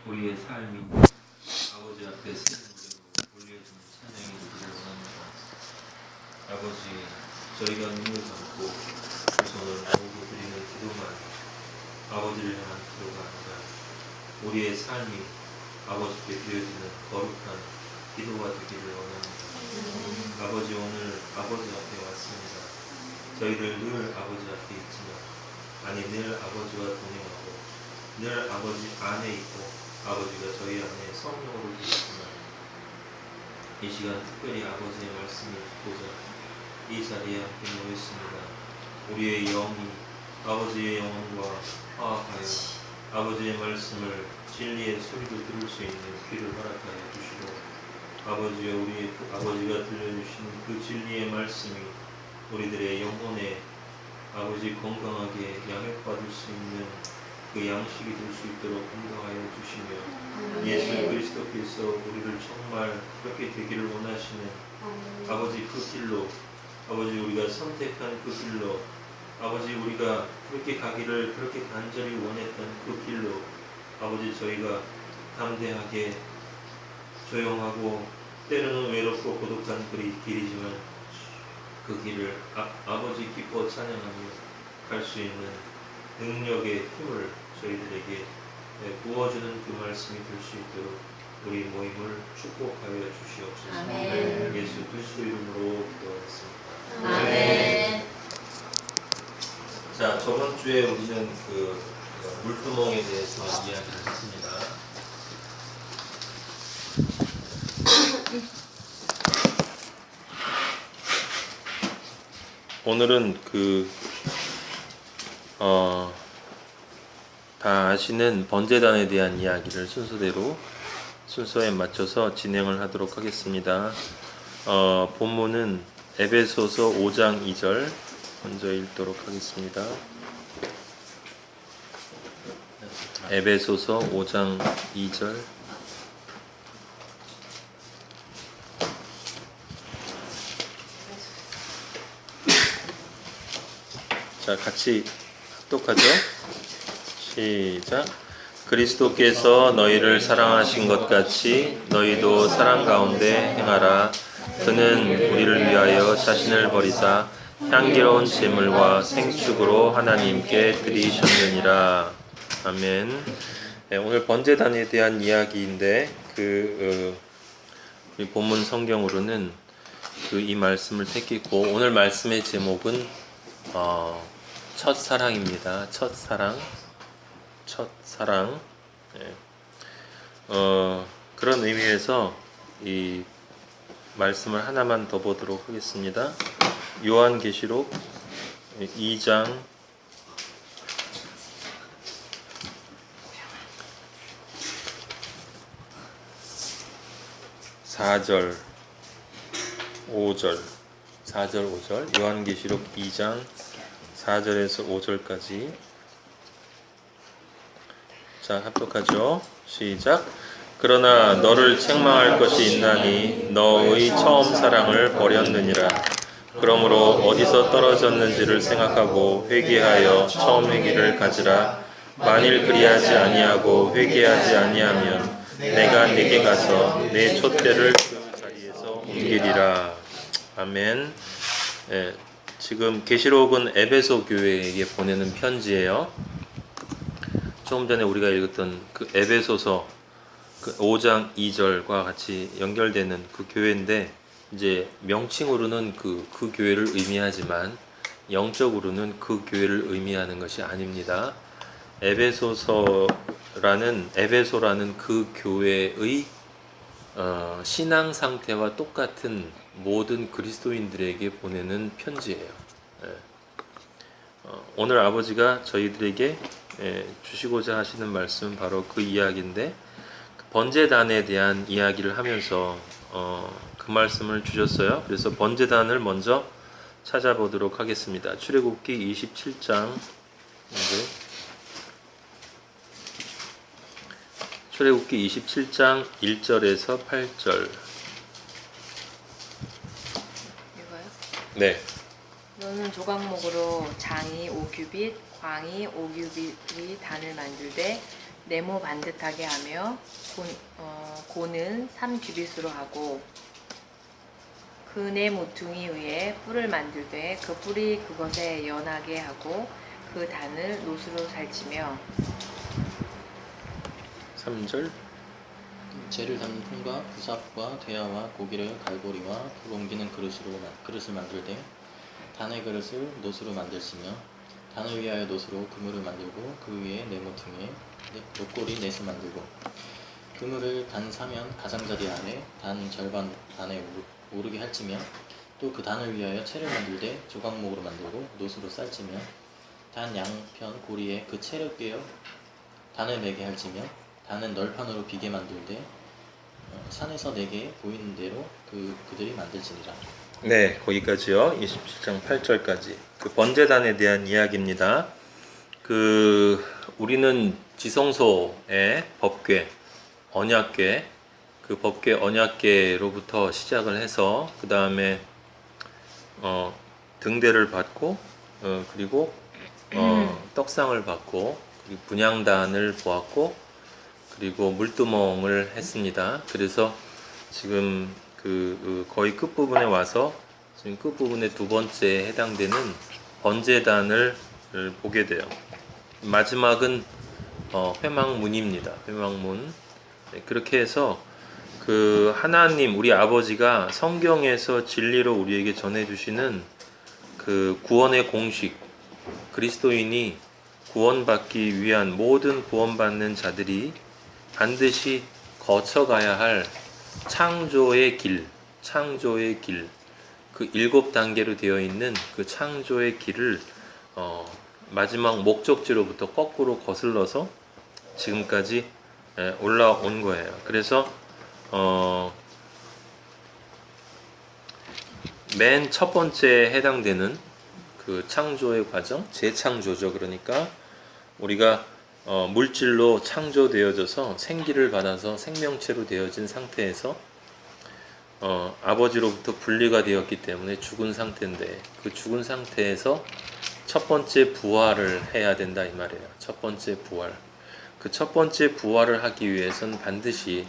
우리의 삶이 아버지 앞에 쓰는 무대로 올려지는 찬양이 되기를 원합니다. 아버지, 저희가 눈을 감고 두 손을 모으고 드리는 기도만 아버지를 향한 기도가 아니라 우리의 삶이 아버지께 드려지는 거룩한 기도가 되기를 원합니다. 아버지, 오늘 아버지 앞에 왔습니다. 저희들 늘 아버지 앞에 있지만 늘 아버지와 동행하고 늘 아버지 안에 있고 아버지가 저희 안에 성령으로 계시지만 이 시간 특별히 아버지의 말씀을 듣고자 이 자리에 함께 모였습니다. 우리의 영이 아버지의 영혼과 화합하여 아버지의 말씀을 진리의 소리로 들을 수 있는 귀를 허락하여 주시고 아버지와 우리 아버지가 들려주신 그 진리의 말씀이 우리들의 영혼에 아버지 건강하게 양육받을 수 있는 그 양식이 될 수 있도록 인도하여 주시며 예수 그리스도께서 우리를 정말 그렇게 되기를 원하시는 아버지 그 길로 아버지 우리가 선택한 그 길로 아버지 우리가 그렇게 가기를 그렇게 간절히 원했던 그 길로 아버지 저희가 담대하게 조용하고 때로는 외롭고 고독한 길이지만 그 길을 아버지 기뻐 찬양하며 갈 수 있는 능력의 힘을 저희들에게 부어주는 그 말씀이 될 수 있도록 우리 모임을 축복하여 주시옵소서. 아멘. 예수 그리스도 이름으로 기도하겠습니다. 아멘. 자, 저번 주에 우리는 그 물두멍에 대해서 이야기를 했습니다. 오늘은 다 아시는 번제단에 대한 이야기를 순서에 맞춰서 진행을 하도록 하겠습니다. 본문은 에베소서 5장 2절 먼저 읽도록 하겠습니다. 에베소서 5장 2절. 자, 같이 합독하죠. 시작. 그리스도께서 너희를 사랑하신 것 같이 너희도 사랑 가운데 행하라. 그는 우리를 위하여 자신을 버리사 향기로운 제물과 생축으로 하나님께 드리셨느니라. 아멘. 네, 오늘 번제단에 대한 이야기인데 우리 본문 성경으로는 이 말씀을 택했고 오늘 말씀의 제목은 첫사랑입니다. 첫사랑. 네. 그런 의미에서 이 말씀을 하나만 더 보도록 하겠습니다. 요한계시록 2장 4절 5절 4절 5절 요한계시록 2장 4절에서 5절까지. 자, 합독하죠. 시작. 그러나 너를 책망할 것이 있나니 너의 처음 사랑을 버렸느니라. 그러므로 어디서 떨어졌는지를 생각하고 회개하여 처음 회개를 가지라. 만일 그리하지 아니하고 회개하지 아니하면 내가 네게 가서 내 촛대를 그 자리에서 옮기리라. 아멘. 예, 지금 계시록은 에베소 교회에게 보내는 편지예요. 조금 전에 우리가 읽었던 그 에베소서 5장 2절과 같이 연결되는 그 교회인데 이제 명칭으로는 그 교회를 의미하지만 영적으로는 그 교회를 의미하는 것이 아닙니다. 에베소라는 그 교회의 신앙 상태와 똑같은 모든 그리스도인들에게 보내는 편지예요. 오늘 아버지가 저희들에게 주시고자 하시는 말씀은 바로 그 이야기인데 번제단에 대한 이야기를 하면서 그 말씀을 주셨어요. 그래서 번제단을 먼저 찾아보도록 하겠습니다. 출애굽기 27장 출애굽기 27장 1절에서 8절. 이거요? 네. 너는 조각목으로 장이 5규빗, 광이 5규빗의 단을 만들되 네모 반듯하게 하며 고는 3규빗으로 하고 그 네 모퉁이 위에 뿔을 만들되 그 뿔이 그것에 연하게 하고 그 단을 노수로 살치며 3절 재를 담는 통과 부삽과 대야와 고기를 갈고리와 불 옮기는 그릇을 만들되 단의 그릇을 노수로 만들시며 단을 위하여 노수로 그물을 만들고 그 위에 네 모퉁이에 노꼬리 넷을 만들고 그물을 단 사면 가장자리 아래 단 절반 단에 오르게 할지며 또 그 단을 위하여 채를 만들되 조각목으로 만들고 노수로 쌀지며 단 양편 고리에 그 채를 꿰어 단을 매게 할지며 단은 널판으로 비게 만들되 산에서 내게 보이는 대로 그들이 만들지니라. 네, 거기까지요. 27장 8절까지. 그 번제단에 대한 이야기입니다. 우리는 지성소의 법궤, 언약궤, 그 법궤 언약궤로부터 시작을 해서 그 다음에 등대를 받고 그리고 떡상을 받고 그리고 분향단을 보았고 그리고 물두멍을 했습니다. 그래서 지금 거의 끝부분에 와서 지금 끝부분의 두 번째에 해당되는 번제단을 보게 돼요. 마지막은 회막문입니다. 회막문. 네, 그렇게 해서 하나님 우리 아버지가 성경에서 진리로 우리에게 전해주시는 구원의 공식, 그리스도인이 구원받기 위한 모든 구원받는 자들이 반드시 거쳐가야 할 창조의 길, 그 7단계로 되어 있는 그 창조의 길을 마지막 목적지로부터 거꾸로 거슬러서 지금까지 올라온 거예요. 그래서 맨 첫 번째에 해당되는 그 창조의 과정, 재창조죠. 그러니까 우리가 물질로 창조되어져서 생기를 받아서 생명체로 되어진 상태에서 아버지로부터 분리가 되었기 때문에 죽은 상태인데 그 죽은 상태에서 첫 번째 부활을 해야 된다 이 말이에요. 첫 번째 부활. 그 첫 번째 부활을 하기 위해서는 반드시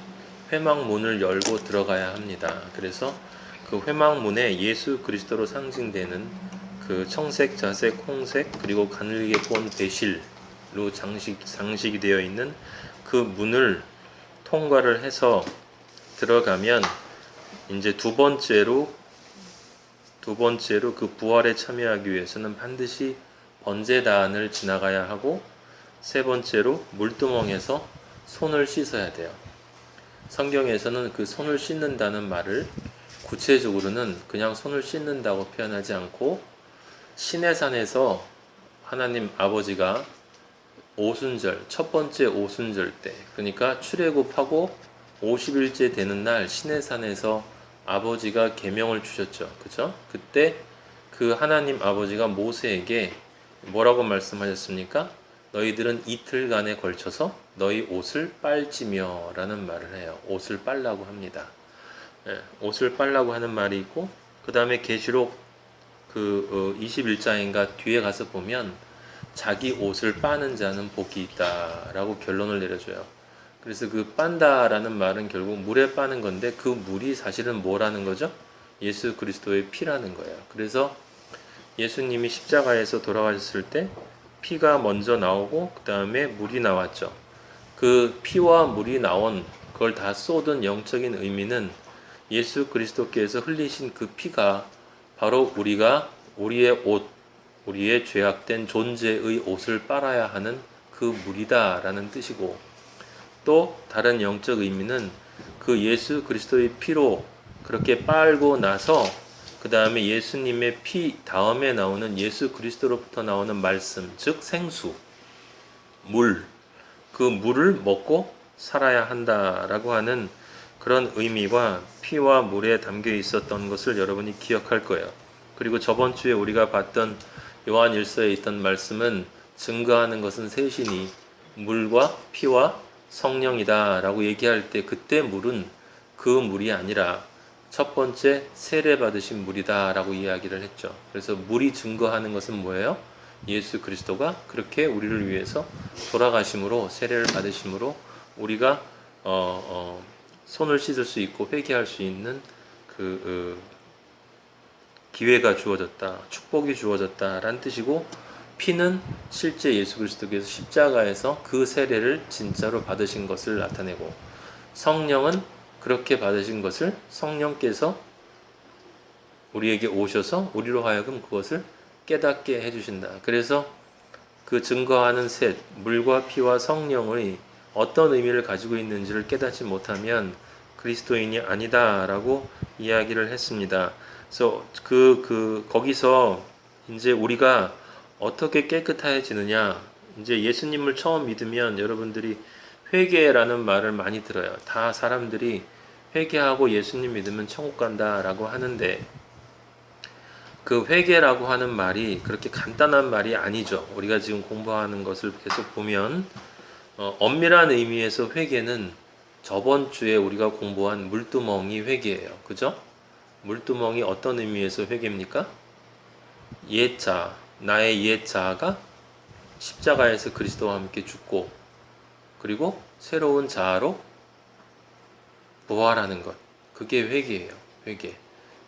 회막문을 열고 들어가야 합니다. 그래서 그 회막문에 예수 그리스도로 상징되는 그 청색, 자색, 홍색 그리고 가늘게 꼰 배실로 장식이 되어 있는 그 문을 통과를 해서 들어가면 이제 두 번째로 그 부활에 참여하기 위해서는 반드시 번제단을 지나가야 하고 세 번째로 물두멍에서 손을 씻어야 돼요. 성경에서는 그 손을 씻는다는 말을 구체적으로는 그냥 손을 씻는다고 표현하지 않고 시내산에서 하나님 아버지가 오순절, 첫 번째 오순절 때, 그러니까 출애굽하고 50일째 되는 날 시내산에서 아버지가 계명을 주셨죠. 그죠? 그때 그 하나님 아버지가 모세에게 뭐라고 말씀하셨습니까? 너희들은 이틀간에 걸쳐서 너희 옷을 빨지며 라는 말을 해요. 옷을 빨라고 합니다. 옷을 빨라고 하는 말이 있고 그 다음에 계시록 21장인가 뒤에 가서 보면 자기 옷을 빠는 자는 복이 있다 라고 결론을 내려줘요. 그래서 그 빤다라는 말은 결국 물에 빠는 건데 그 물이 사실은 뭐라는 거죠? 예수 그리스도의 피라는 거예요. 그래서 예수님이 십자가에서 돌아가셨을 때 피가 먼저 나오고 그 다음에 물이 나왔죠. 그 피와 물이 나온 그걸 다 쏟은 영적인 의미는 예수 그리스도께서 흘리신 그 피가 바로 우리가 우리의 옷, 우리의 죄악된 존재의 옷을 빨아야 하는 그 물이다 라는 뜻이고 또 다른 영적 의미는 그 예수 그리스도의 피로 그렇게 빨고 나서 그 다음에 예수님의 피 다음에 나오는 예수 그리스도로부터 나오는 말씀, 즉 생수, 물, 그 물을 먹고 살아야 한다라고 하는 그런 의미가 피와 물에 담겨 있었던 것을 여러분이 기억할 거예요. 그리고 저번 주에 우리가 봤던 요한일서에 있던 말씀은 증거하는 것은 셋이니 물과 피와 성령이다 라고 얘기할 때 그때 물은 그 물이 아니라 첫 번째 세례 받으신 물이다 라고 이야기를 했죠. 그래서 물이 증거하는 것은 뭐예요? 예수 그리스도가 그렇게 우리를 위해서 돌아가심으로 세례를 받으심으로 우리가 손을 씻을 수 있고 회개할 수 있는 기회가 주어졌다, 축복이 주어졌다라는 뜻이고, 피는 실제 예수 그리스도께서 십자가에서 그 세례를 진짜로 받으신 것을 나타내고, 성령은 그렇게 받으신 것을 성령께서 우리에게 오셔서 우리로 하여금 그것을 깨닫게 해주신다. 그래서 그 증거하는 셋, 물과 피와 성령의 어떤 의미를 가지고 있는지를 깨닫지 못하면 그리스도인이 아니다라고 이야기를 했습니다. 그래서 거기서 이제 우리가 어떻게 깨끗해지느냐, 이제 예수님을 처음 믿으면 여러분들이 회개라는 말을 많이 들어요. 다 사람들이 회개하고 예수님 믿으면 천국 간다라고 하는데, 그 회개라고 하는 말이 그렇게 간단한 말이 아니죠. 우리가 지금 공부하는 것을 계속 보면 엄밀한 의미에서 회개는 저번 주에 우리가 공부한 물두멍이 회개예요. 그죠? 물두멍이 어떤 의미에서 회개입니까? 옛자, 나의 옛자가 십자가에서 그리스도와 함께 죽고 그리고 새로운 자아로 부활하는 것, 그게 회개예요.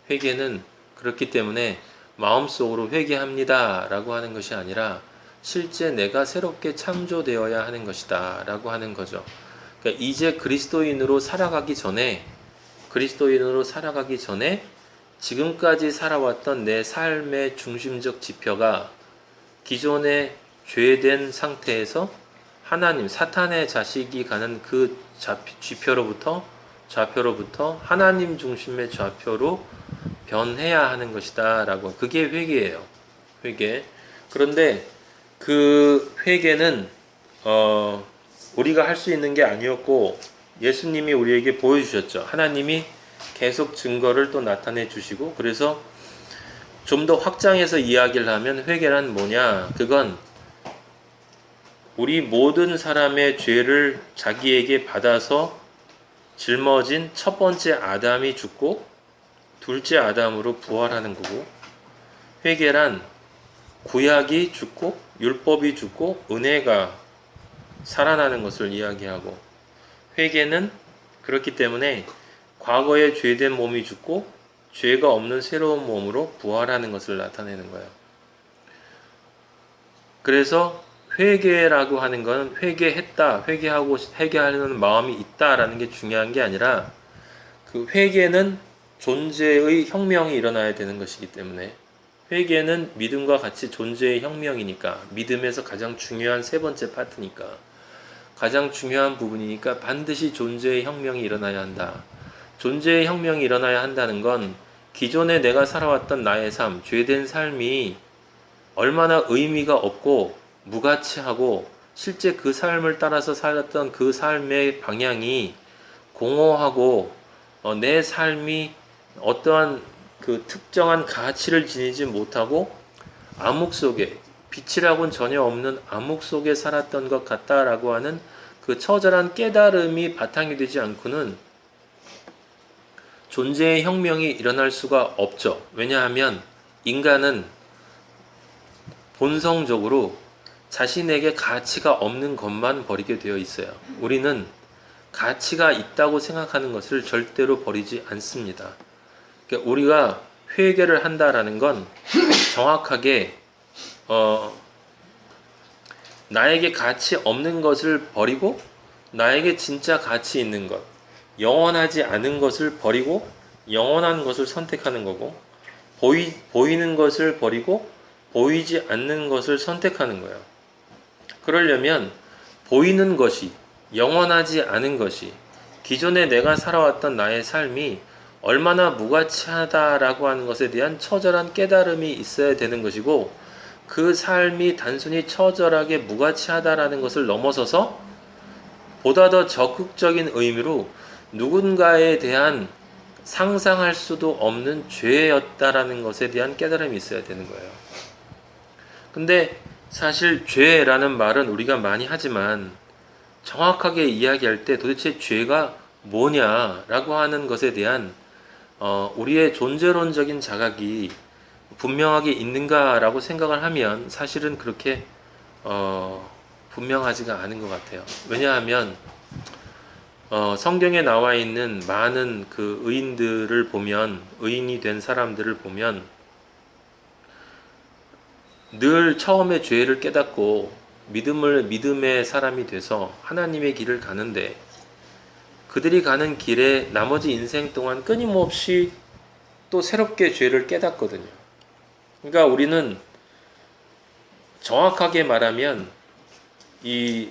회개는 그렇기 때문에 마음속으로 회개합니다 라고 하는 것이 아니라 실제 내가 새롭게 창조되어야 하는 것이다 라고 하는 거죠. 그러니까 이제 그리스도인으로 살아가기 전에 지금까지 살아왔던 내 삶의 중심적 지표가 기존의 죄된 상태에서 하나님, 사탄의 자식이 가는 그 좌표로부터 하나님 중심의 좌표로 변해야 하는 것이다 라고, 그게 회개예요. 회개. 그런데 그 회개는 우리가 할 수 있는 게 아니었고 예수님이 우리에게 보여주셨죠. 하나님이 계속 증거를 또 나타내 주시고, 그래서 좀 더 확장해서 이야기를 하면 회개란 뭐냐, 그건 우리 모든 사람의 죄를 자기에게 받아서 짊어진 첫 번째 아담이 죽고 둘째 아담으로 부활하는 거고, 회개란 구약이 죽고 율법이 죽고 은혜가 살아나는 것을 이야기하고, 회개는 그렇기 때문에 과거에 죄된 몸이 죽고 죄가 없는 새로운 몸으로 부활하는 것을 나타내는 거예요. 그래서 회개라고 하는 건 회개했다, 회개하려는 마음이 있다라는 게 중요한 게 아니라, 그 회개는 존재의 혁명이 일어나야 되는 것이기 때문에, 회개는 믿음과 같이 존재의 혁명이니까, 믿음에서 가장 중요한 세 번째 파트니까, 가장 중요한 부분이니까 반드시 존재의 혁명이 일어나야 한다. 존재의 혁명이 일어나야 한다는 건 기존에 내가 살아왔던 나의 삶, 죄된 삶이 얼마나 의미가 없고 무가치하고 실제 그 삶을 따라서 살았던 그 삶의 방향이 공허하고 내 삶이 어떠한 그 특정한 가치를 지니지 못하고 암흑 속에, 빛이라고는 전혀 없는 암흑 속에 살았던 것 같다라고 하는 그 처절한 깨달음이 바탕이 되지 않고는 존재의 혁명이 일어날 수가 없죠. 왜냐하면 인간은 본성적으로 자신에게 가치가 없는 것만 버리게 되어 있어요. 우리는 가치가 있다고 생각하는 것을 절대로 버리지 않습니다. 그러니까 우리가 회개를 한다라는 건 정확하게 나에게 가치 없는 것을 버리고 나에게 진짜 가치 있는 것, 영원하지 않은 것을 버리고 영원한 것을 선택하는 거고, 보이는 것을 버리고 보이지 않는 것을 선택하는 거예요. 그러려면 보이는 것이, 영원하지 않은 것이, 기존에 내가 살아왔던 나의 삶이 얼마나 무가치하다라고 하는 것에 대한 처절한 깨달음이 있어야 되는 것이고, 그 삶이 단순히 처절하게 무가치하다라는 것을 넘어서서 보다 더 적극적인 의미로 누군가에 대한 상상할 수도 없는 죄였다라는 것에 대한 깨달음이 있어야 되는 거예요. 근데 사실 죄라는 말은 우리가 많이 하지만 정확하게 이야기할 때 도대체 죄가 뭐냐라고 하는 것에 대한 우리의 존재론적인 자각이 분명하게 있는가라고 생각을 하면 사실은 그렇게 분명하지가 않은 것 같아요. 왜냐하면 성경에 나와 있는 많은 그 의인들을 보면, 의인이 된 사람들을 보면 늘 처음에 죄를 깨닫고 믿음의 사람이 돼서 하나님의 길을 가는데, 그들이 가는 길에 나머지 인생 동안 끊임없이 또 새롭게 죄를 깨닫거든요. 그러니까 우리는 정확하게 말하면 이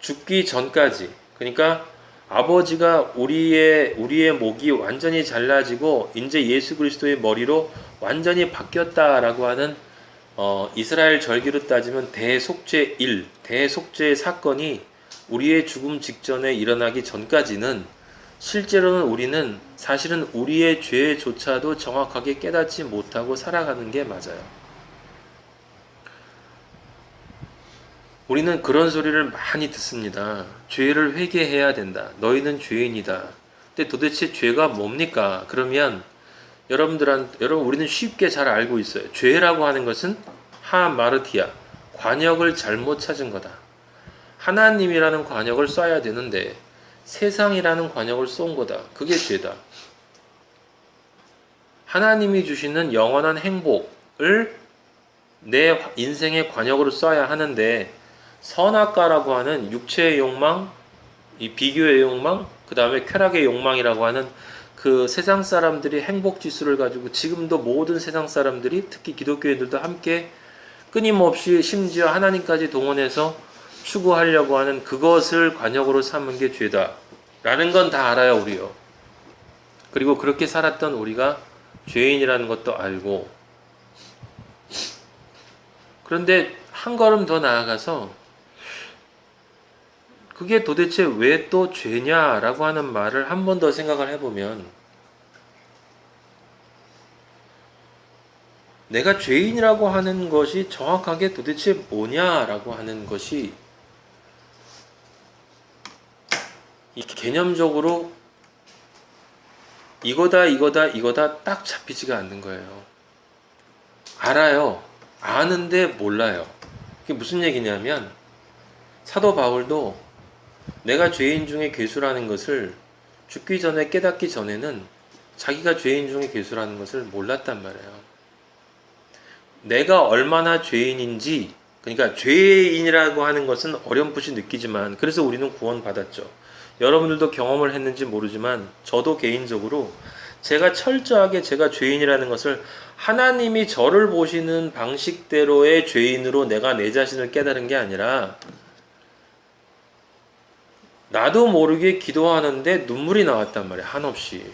죽기 전까지, 그러니까 아버지가 우리의 목이 완전히 잘라지고 이제 예수 그리스도의 머리로 완전히 바뀌었다라고 하는 이스라엘 절기로 따지면 대속죄 대속죄 사건이 우리의 죽음 직전에 일어나기 전까지는 실제로는 우리는 사실은 우리의 죄조차도 정확하게 깨닫지 못하고 살아가는 게 맞아요. 우리는 그런 소리를 많이 듣습니다. 죄를 회개해야 된다. 너희는 죄인이다. 근데 도대체 죄가 뭡니까? 그러면 여러분 우리는 쉽게 잘 알고 있어요. 죄라고 하는 것은 하마르티아, 관역을 잘못 찾은 거다. 하나님이라는 관역을 쏴야 되는데 세상이라는 관역을 쏜 거다. 그게 죄다. 하나님이 주시는 영원한 행복을 내 인생의 관역으로 쏴야 하는데 선악과라고 하는 육체의 욕망, 이 비교의 욕망, 그 다음에 쾌락의 욕망이라고 하는 그 세상 사람들이 행복 지수를 가지고 지금도 모든 세상 사람들이, 특히 기독교인들도 함께 끊임없이 심지어 하나님까지 동원해서 추구하려고 하는 그것을 관역으로 삼은 게 죄다 라는 건 다 알아요, 우리요. 그리고 그렇게 살았던 우리가 죄인이라는 것도 알고, 그런데 한 걸음 더 나아가서 그게 도대체 왜 또 죄냐라고 하는 말을 한 번 더 생각을 해보면, 내가 죄인이라고 하는 것이 정확하게 도대체 뭐냐라고 하는 것이 이 개념적으로 이거다 딱 잡히지가 않는 거예요. 알아요. 아는데 몰라요. 그게 무슨 얘기냐면, 사도 바울도 내가 죄인 중에 괴수라는 것을 죽기 전에 깨닫기 전에는 자기가 죄인 중에 괴수라는 것을 몰랐단 말이에요. 내가 얼마나 죄인인지, 그러니까 죄인이라고 하는 것은 어렴풋이 느끼지만, 그래서 우리는 구원받았죠. 여러분들도 경험을 했는지 모르지만 저도 개인적으로 제가 철저하게 제가 죄인이라는 것을 하나님이 저를 보시는 방식대로의 죄인으로 내가 내 자신을 깨달은 게 아니라 나도 모르게 기도하는데 눈물이 나왔단 말이에요. 한없이.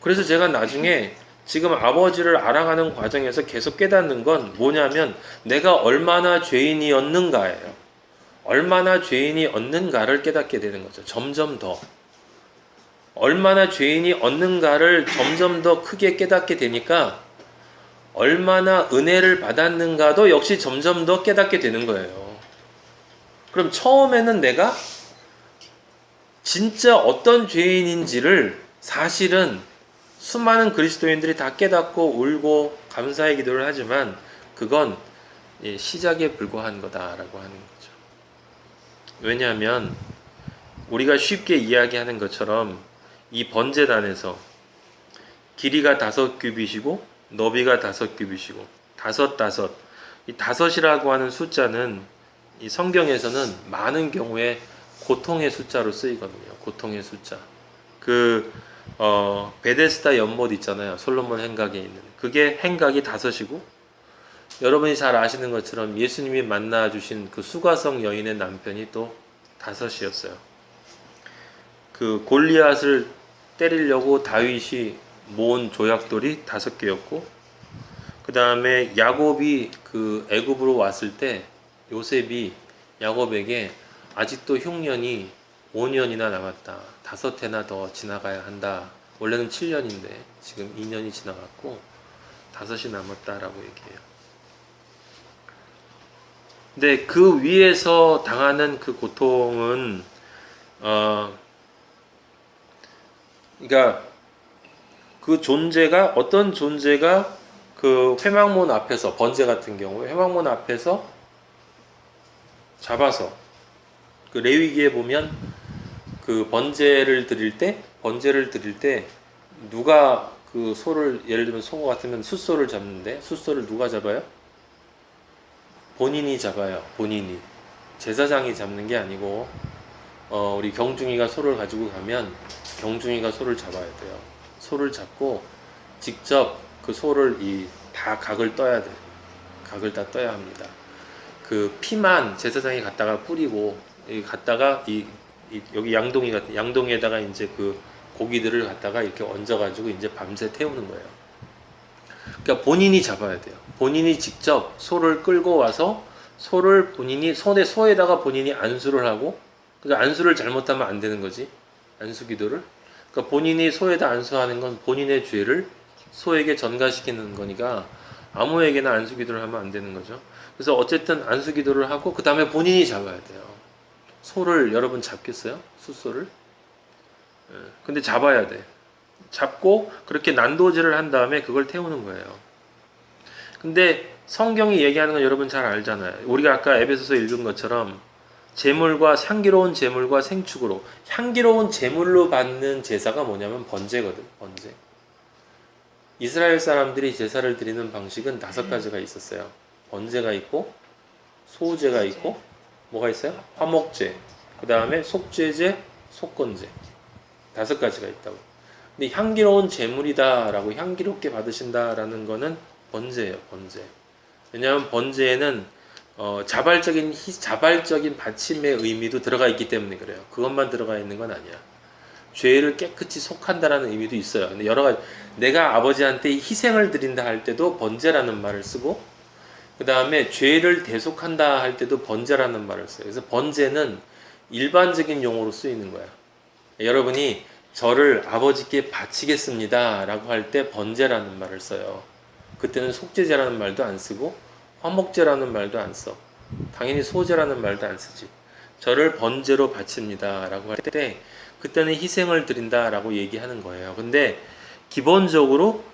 그래서 제가 나중에 지금 아버지를 알아가는 과정에서 계속 깨닫는 건 뭐냐면, 내가 얼마나 죄인이었는가예요. 얼마나 죄인이었는가를 깨닫게 되는 거죠. 점점 더. 얼마나 죄인이었는가를 점점 더 크게 깨닫게 되니까 얼마나 은혜를 받았는가도 역시 점점 더 깨닫게 되는 거예요. 그럼 처음에는 내가 진짜 어떤 죄인인지를 사실은 수많은 그리스도인들이 다 깨닫고 울고 감사의 기도를 하지만 그건 시작에 불과한 거다라고 하는 거죠. 왜냐하면 우리가 쉽게 이야기하는 것처럼 이 번제단에서 길이가 5규빗이고 너비가 5규빗이고 이 다섯이라고 하는 숫자는 이 성경에서는 많은 경우에 고통의 숫자로 쓰이거든요. 고통의 숫자. 베데스다 연못 있잖아요. 솔로몬 행각에 있는. 그게 행각이 5이고, 여러분이 잘 아시는 것처럼 예수님이 만나 주신 그 수가성 여인의 남편이 또 5이었어요. 그 골리앗을 때리려고 다윗이 모은 조약돌이 5개였고, 그 다음에 야곱이 그 애굽으로 왔을 때 요셉이 야곱에게 아직도 흉년이 5년이나 남았다. 5해나 더 지나가야 한다. 원래는 7년인데 지금 2년이 지나갔고 5이 남았다라고 얘기해요. 근데 그 위에서 당하는 그 고통은 그러니까 그 존재가 어떤 존재가 그 회막문 앞에서 번제 같은 경우에 회막문 앞에서 잡아서 그 레위기에 보면 그 번제를 드릴 때 누가 그 소를 예를 들면 소 같으면 숫소를 잡는데 숫소를 누가 잡아요? 본인이 잡아요. 본인이 제사장이 잡는 게 아니고 우리 경중이가 소를 가지고 가면 경중이가 소를 잡아야 돼요. 소를 잡고 직접 그 소를 다 각을 떠야 돼. 각을 다 떠야 합니다. 그 피만 제사장이 갖다가 뿌리고 갖다가 여기 양동이에다가 이제 그 고기들을 갖다가 이렇게 얹어가지고 이제 밤새 태우는 거예요. 그러니까 본인이 잡아야 돼요. 본인이 직접 소를 끌고 와서 소를 본인이 소에다가 본인이 안수를 하고 그러니까 안수를 잘못하면 안 되는 거지. 안수기도를. 그러니까 본인이 소에다 안수하는 건 본인의 죄를 소에게 전가시키는 거니까 아무에게나 안수기도를 하면 안 되는 거죠. 그래서 어쨌든 안수기도를 하고 그 다음에 본인이 잡아야 돼요. 소를 여러분 잡겠어요? 숫소를? 근데 잡아야 돼. 잡고 그렇게 난도질을 한 다음에 그걸 태우는 거예요. 근데 성경이 얘기하는 건 여러분 잘 알잖아요. 우리가 아까 에베소서 읽은 것처럼 제물과 향기로운 제물과 생축으로 향기로운 제물로 받는 제사가 뭐냐면 번제거든. 번제. 이스라엘 사람들이 제사를 드리는 방식은 5가지가 있었어요. 번제가 있고 소제가 있고 뭐가 있어요? 화목제, 그 다음에 속죄제, 속건제 5가지가 있다고. 근데 향기로운 제물이다라고 향기롭게 받으신다라는 거는 번제예요. 번제. 왜냐하면 번제에는 자발적인 바침의 의미도 들어가 있기 때문에 그래요. 그것만 들어가 있는 건 아니야. 죄를 깨끗이 속한다라는 의미도 있어요. 근데 여러 가지 내가 아버지한테 희생을 드린다 할 때도 번제라는 말을 쓰고 그 다음에 죄를 대속한다 할 때도 번제라는 말을 써요. 그래서 번제는 일반적인 용어로 쓰이는 거야. 여러분이 저를 아버지께 바치겠습니다 라고 할 때 번제라는 말을 써요. 그때는 속죄제라는 말도 안 쓰고 화목제라는 말도 안 써. 당연히 소제라는 말도 안 쓰지. 저를 번제로 바칩니다 라고 할 때 그때는 희생을 드린다 라고 얘기하는 거예요. 근데 기본적으로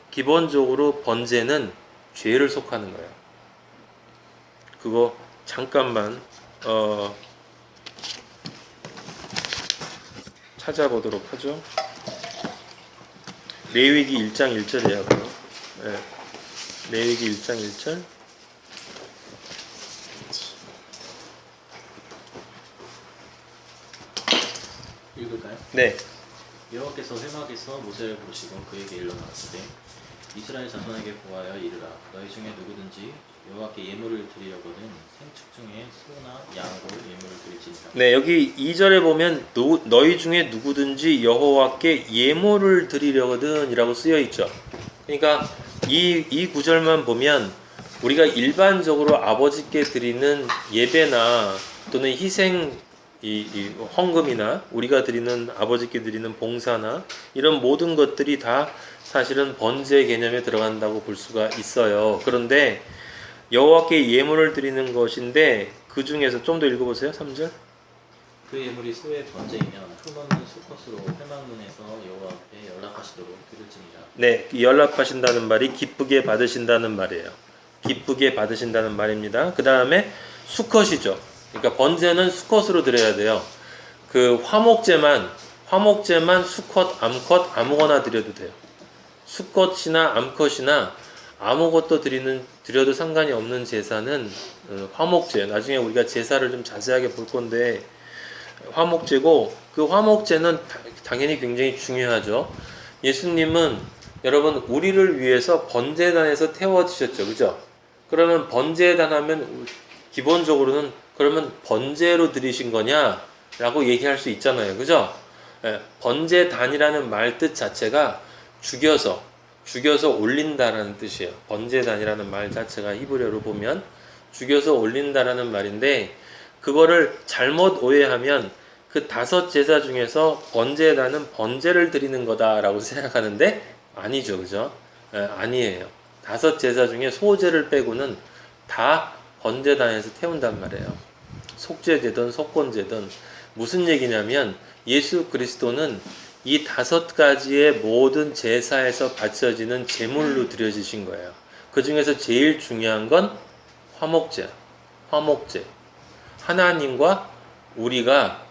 번제는 죄를 속하는 거예요. 그거 잠깐만 찾아보도록 하죠. 레위기 1장 1절이에요. 네. 레위기 1장 1절. 읽을까요? 네. 여호와께서 회막에서 모세를 부르시고 그에게 일러나시되 이스라엘 자손에게 보아여 이르라 너희 중에 누구든지 여호와께 예물을 드리려거든 생축 중에 소나 양으로 예물을 드릴지니라. 네, 여기 2절에 보면 너희 중에 누구든지 여호와께 예물을 드리려거든 이라고 쓰여 있죠. 그러니까 이 구절만 보면 우리가 일반적으로 아버지께 드리는 예배나 또는 희생 이 헌금이나 우리가 드리는 아버지께 드리는 봉사나 이런 모든 것들이 다 사실은 번제 개념에 들어간다고 볼 수가 있어요. 그런데 여호와께 예물을 드리는 것인데 그 중에서 좀 더 읽어보세요. 3절. 그 예물이 소의 번제이면 흠없는 수컷으로 회막문에서 여호와 앞에 연락하시도록 드릴지니라. 네, 연락하신다는 말이 기쁘게 받으신다는 말이에요. 기쁘게 받으신다는 말입니다. 그 다음에 수컷이죠. 그러니까 번제는 수컷으로 드려야 돼요. 그 화목제만 수컷, 암컷 아무거나 드려도 돼요. 수컷이나 암컷이나 아무것도 드려도 상관이 없는 제사는 화목제. 나중에 우리가 제사를 좀 자세하게 볼 건데 화목제고 그 화목제는 당연히 굉장히 중요하죠. 예수님은 여러분 우리를 위해서 번제단에서 태워지셨죠. 그죠? 그러면 번제단 하면 기본적으로는 그러면 번제로 드리신 거냐? 라고 얘기할 수 있잖아요. 그죠? 번제단이라는 말 뜻 자체가 죽여서 올린다라는 뜻이에요. 번제단이라는 말 자체가 히브리어로 보면 죽여서 올린다라는 말인데 그거를 잘못 오해하면 그 5 제사 중에서 번제단은 번제를 드리는 거다라고 생각하는데 아니죠. 그죠? 아니에요. 5 제사 중에 소제를 빼고는 다 번제단에서 태운단 말이에요. 속죄제든 속건제든 무슨 얘기냐면 예수 그리스도는 이 5가지의 모든 제사에서 바쳐지는 제물로 드려지신 거예요. 그 중에서 제일 중요한 건 화목제. 화목제. 하나님과 우리가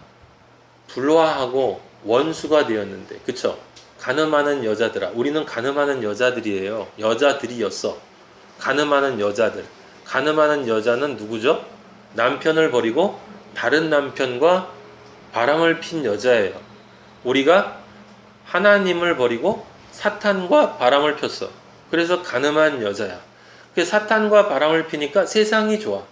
불화하고 원수가 되었는데, 그쵸? 가늠하는 여자들아. 우리는 가늠하는 여자들이에요. 여자들이었어. 가늠하는 여자들. 가늠하는 여자는 누구죠? 남편을 버리고 다른 남편과 바람을 핀 여자예요. 우리가 하나님을 버리고 사탄과 바람을 폈어. 그래서 가늠한 여자야. 그 사탄과 바람을 피니까 세상이 좋아.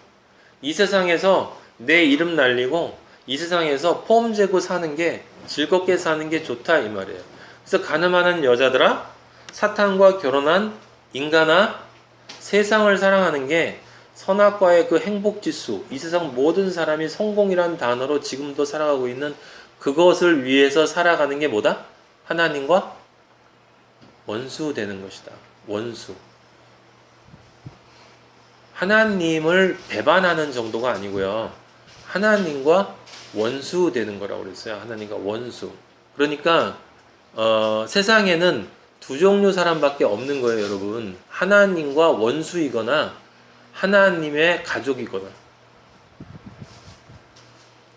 이 세상에서 내 이름 날리고 이 세상에서 폼 재고 사는 게, 즐겁게 사는 게 좋다 이 말이에요. 그래서 가늠하는 여자들아, 사탄과 결혼한 인간아, 세상을 사랑하는 게 선악과의 그 행복지수, 이 세상 모든 사람이 성공이란 단어로 지금도 살아가고 있는 그것을 위해서 살아가는 게 뭐다? 하나님과 원수 되는 것이다. 원수. 하나님을 배반하는 정도가 아니고요. 하나님과 원수 되는 거라고 그랬어요. 하나님과 원수. 그러니까 세상에는 두 종류 사람밖에 없는 거예요, 여러분. 하나님과 원수이거나 하나님의 가족이거나.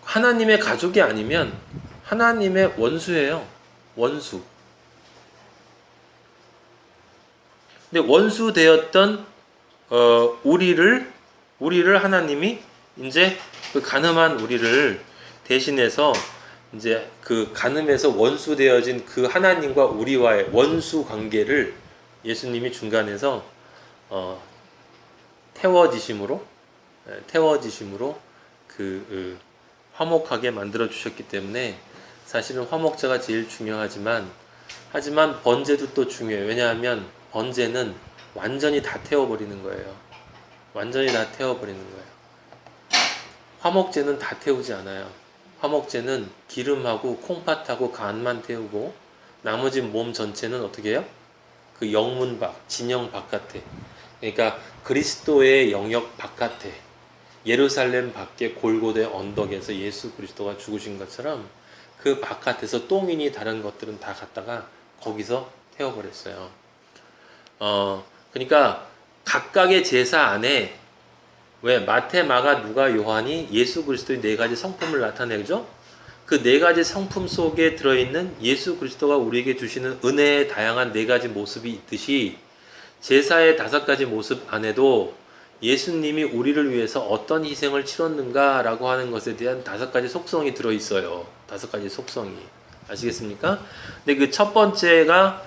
하나님의 가족이 아니면 하나님의 원수예요. 원수. 근데 원수 되었던 우리를 하나님이 이제 그 가늠한 우리를 대신해서 이제 그 간음에서 원수 되어진 그 하나님과 우리와의 원수 관계를 예수님이 중간에서 태워지심으로 화목하게 만들어 주셨기 때문에 사실은 화목제가 제일 중요하지만 번제도 또 중요해요. 왜냐하면 번제는 완전히 다 태워버리는 거예요. 완전히 다 태워버리는 거예요. 화목제는 다 태우지 않아요. 화목제는 기름하고 콩팥하고 간만 태우고 나머지 몸 전체는 어떻게 해요? 그 영문 밖, 진영 바깥에, 그러니까 그리스도의 영역 바깥에, 예루살렘 밖에 골고대 언덕에서 예수 그리스도가 죽으신 것처럼 그 바깥에서 똥이니 다른 것들은 다 갖다가 거기서 태워버렸어요. 그러니까 각각의 제사 안에 왜 마태, 마가, 누가, 요한이 예수 그리스도의 4가지 성품을 나타내죠? 그 4가지 성품 속에 들어있는 예수 그리스도가 우리에게 주시는 은혜의 다양한 4가지 모습이 있듯이 제사의 5가지 모습 안에도 예수님이 우리를 위해서 어떤 희생을 치렀는가라고 하는 것에 대한 5가지 속성이 들어있어요. 5가지 속성이. 아시겠습니까? 근데 그 첫 번째가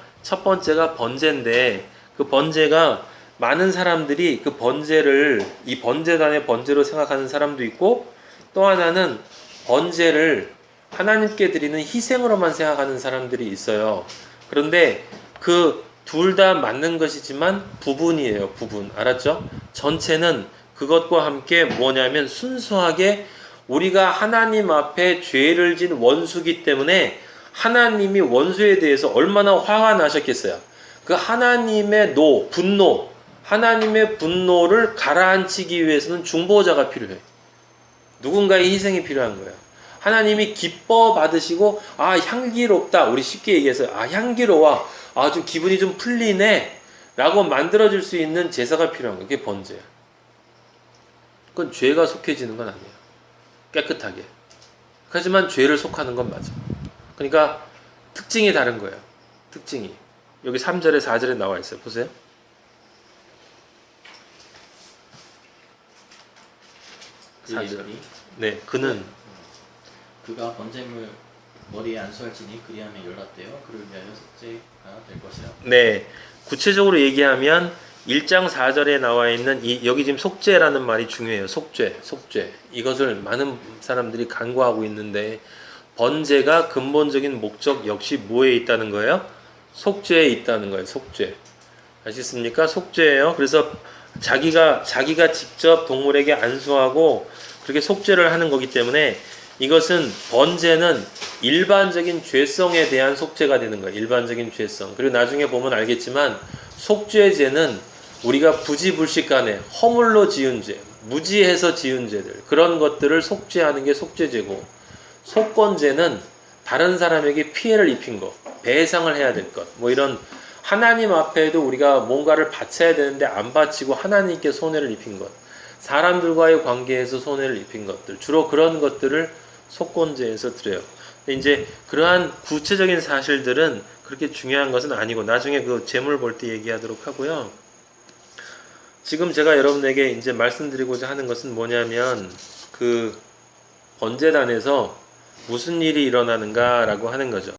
번제인데, 그 번제가 많은 사람들이 그 번제를 이 번제단의 번제로 생각하는 사람도 있고, 또 하나는 번제를 하나님께 드리는 희생으로만 생각하는 사람들이 있어요. 그런데 그 둘 다 맞는 것이지만 부분이에요. 부분. 알았죠? 전체는 그것과 함께 뭐냐면 순수하게 우리가 하나님 앞에 죄를 진 원수기 때문에 하나님이 원수에 대해서 얼마나 화가 나셨겠어요. 그 하나님의 분노, 하나님의 분노를 가라앉히기 위해서는 중보자가 필요해. 누군가의 희생이 필요한 거예요. 하나님이 기뻐 받으시고, 향기롭다. 우리 쉽게 얘기해서, 향기로워. 좀 기분이 좀 풀리네. 라고 만들어줄 수 있는 제사가 필요한 거예요. 그게 번제야. 그건 죄가 속해지는 건 아니에요. 깨끗하게. 하지만 죄를 속하는 건 맞아. 그러니까 특징이 다른 거예요. 특징이. 여기 3절에 4절에 나와 있어요. 보세요. 네, 그는 그가 번제물 머리에 안수할지니 그리하면 연락되어 그를 위하여 속죄가 될 것이라. 네, 구체적으로 얘기하면 1장 4절에 나와 있는 여기 지금 속죄라는 말이 중요해요. 속죄. 이것을 많은 사람들이 간과하고 있는데, 번제가 근본적인 목적 역시 뭐에 있다는 거예요? 속죄에 있다는 거예요. 속죄. 아시겠습니까? 속죄예요. 그래서 자기가 직접 동물에게 안수하고 그렇게 속죄를 하는 거기 때문에, 이것은 번제는 일반적인 죄성에 대한 속죄가 되는 거예요. 일반적인 죄성. 그리고 나중에 보면 알겠지만 속죄제는 우리가 부지불식간에 허물로 지은 죄, 무지해서 지은 죄들, 그런 것들을 속죄하는 게 속죄제고, 속건제는 다른 사람에게 피해를 입힌 것, 배상을 해야 될 것, 뭐 이런 하나님 앞에도 우리가 뭔가를 바쳐야 되는데 안 바치고 하나님께 손해를 입힌 것, 사람들과의 관계에서 손해를 입힌 것들, 주로 그런 것들을 속건제에서 드려요. 근데 이제 그러한 구체적인 사실들은 그렇게 중요한 것은 아니고 나중에 그 재물 볼 때 얘기하도록 하고요. 지금 제가 여러분에게 이제 말씀드리고자 하는 것은 뭐냐면 그 번제단에서 무슨 일이 일어나는가라고 하는 거죠.